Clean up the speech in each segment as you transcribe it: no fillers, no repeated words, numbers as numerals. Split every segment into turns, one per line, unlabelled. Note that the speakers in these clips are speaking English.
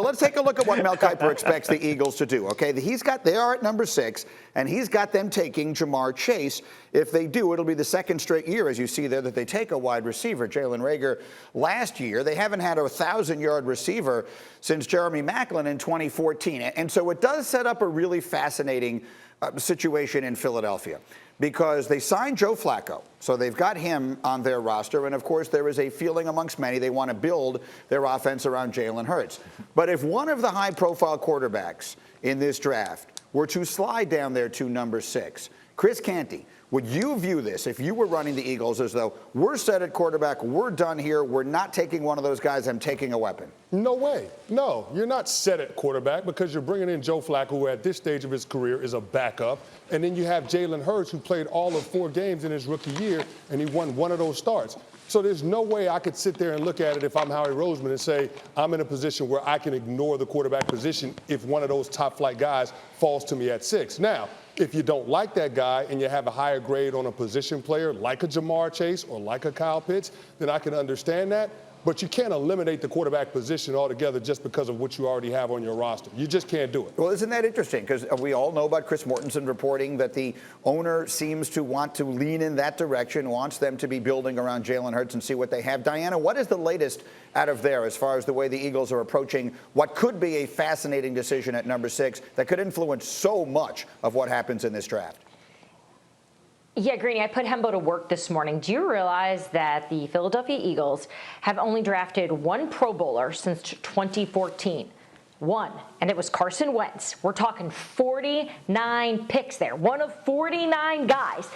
let's take a look at what Mel Kiper expects the Eagles to do. Okay, they are at number 6, and he's got them taking Jamar Chase. If they do, it'll be the second straight year, as you see there, that they take a wide receiver. Jalen Reagor last year, they haven't had a 1,000-yard receiver since Jeremy Maclin in 2014. And so it does set up a really fascinating situation in Philadelphia, because they signed Joe Flacco, so they've got him on their roster, and of course there is a feeling amongst many they want to build their offense around Jalen Hurts. But if one of the high-profile quarterbacks in this draft were to slide down there to number 6, Chris Canty, would you view this, if you were running the Eagles, as though we're set at quarterback, we're done here, we're not taking one of those guys, I'm taking a weapon?
No way. No, you're not set at quarterback because you're bringing in Joe Flacco, who at this stage of his career is a backup. And then you have Jalen Hurts, who played all of 4 games in his rookie year, and he won one of those starts. So there's no way I could sit there and look at it if I'm Howie Roseman and say I'm in a position where I can ignore the quarterback position if one of those top-flight guys falls to me at 6. Now, if you don't like that guy and you have a higher grade on a position player like a Jamar Chase or like a Kyle Pitts, then I can understand that. But you can't eliminate the quarterback position altogether just because of what you already have on your roster. You just can't do it.
Well, isn't that interesting? Because we all know about Chris Mortensen reporting that the owner seems to want to lean in that direction, wants them to be building around Jalen Hurts and see what they have. Dianna, what is the latest out of there as far as the way the Eagles are approaching what could be a fascinating decision at number 6 that could influence so much of what happens in this draft?
Yeah, Greeny, I put Hembo to work this morning. Do you realize that the Philadelphia Eagles have only drafted 1 Pro Bowler since 2014? 1, and it was Carson Wentz. We're talking 49 picks there, one of 49 guys.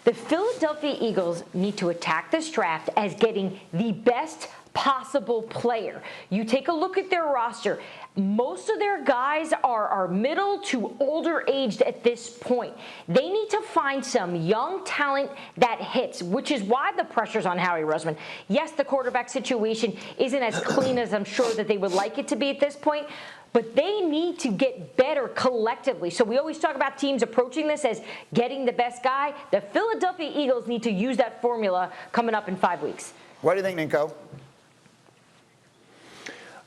The Philadelphia Eagles need to attack this draft as getting the best possible player. You take a look at their roster. Most of their guys are middle to older aged at this point. They need to find some young talent that hits, which is why the pressure's on Howie Roseman. Yes, the quarterback situation isn't as clean as I'm sure that they would like it to be at this point, but they need to get better collectively. So we always talk about teams approaching this as getting the best guy. The Philadelphia Eagles need to use that formula coming up in 5 weeks.
What do you think, Ninko?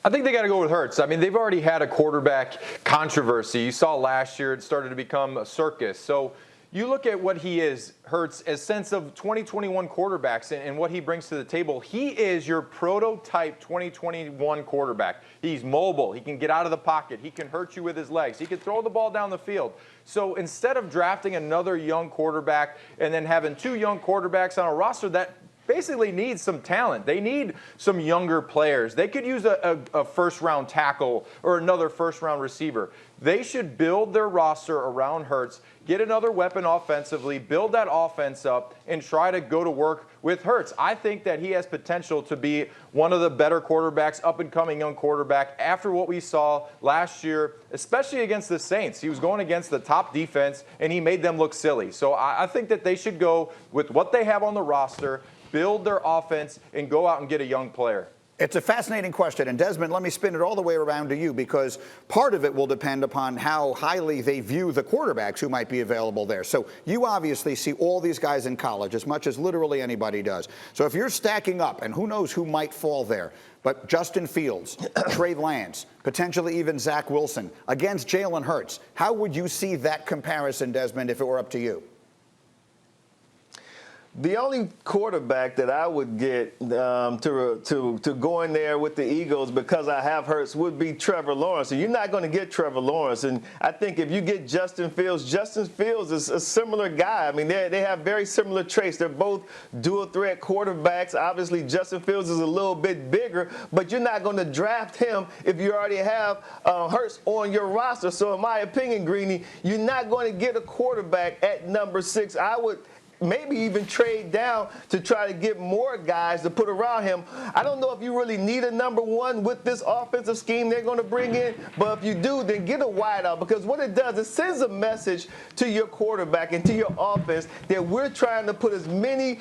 I think they got to go with Hurts. I mean, they've already had a quarterback controversy. You saw last year it started to become a circus. So you look at what he is, Hurts, as sense of 2021 quarterbacks and what he brings to the table. He is your prototype 2021 quarterback. He's mobile. He can get out of the pocket. He can hurt you with his legs. He can throw the ball down the field. So instead of drafting another young quarterback and then having 2 young quarterbacks on a roster that basically needs some talent. They need some younger players. They could use a first-round tackle or another first-round receiver. They should build their roster around Hurts, get another weapon offensively, build that offense up, and try to go to work with Hurts. I think that he has potential to be one of the better quarterbacks, up-and-coming young quarterback, after what we saw last year, especially against the Saints. He was going against the top defense, and he made them look silly. So I think that they should go with what they have on the roster, build their offense, and go out and get a young player.
It's a fascinating question. And Desmond, let me spin it all the way around to you, because part of it will depend upon how highly they view the quarterbacks who might be available there. So you obviously see all these guys in college as much as literally anybody does. So if you're stacking up, and who knows who might fall there, but Justin Fields, Trey Lance, potentially even Zach Wilson against Jalen Hurts, how would you see that comparison, Desmond, if it were up to you?
The only quarterback that I would get to go in there with the Eagles because I have Hurts would be Trevor Lawrence. And you're not going to get Trevor Lawrence. And I think if you get Justin Fields is a similar guy. I mean, they have very similar traits. They're both dual-threat quarterbacks. Obviously, Justin Fields is a little bit bigger, but you're not going to draft him if you already have Hurts on your roster. So in my opinion, Greeny, you're not going to get a quarterback at number 6. I would maybe even trade down to try to get more guys to put around him. I don't know if you really need a number 1 with this offensive scheme they're going to bring in, but if you do, then get a wideout, because what it does, it sends a message to your quarterback and to your offense that we're trying to put as many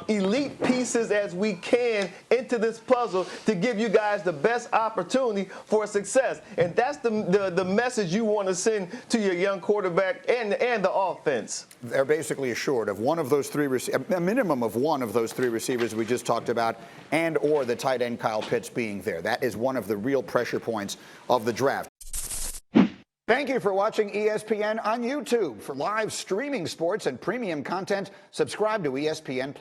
elite pieces as we can into this puzzle to give you guys the best opportunity for success. And that's the message you want to send to your young quarterback and the offense.
They're basically assured of one one of those three, a minimum of one of those three receivers we just talked about, and or the tight end Kyle Pitts being there. That is one of the real pressure points of the draft. Thank you for watching ESPN on YouTube. For live streaming sports and premium content, subscribe to ESPN+.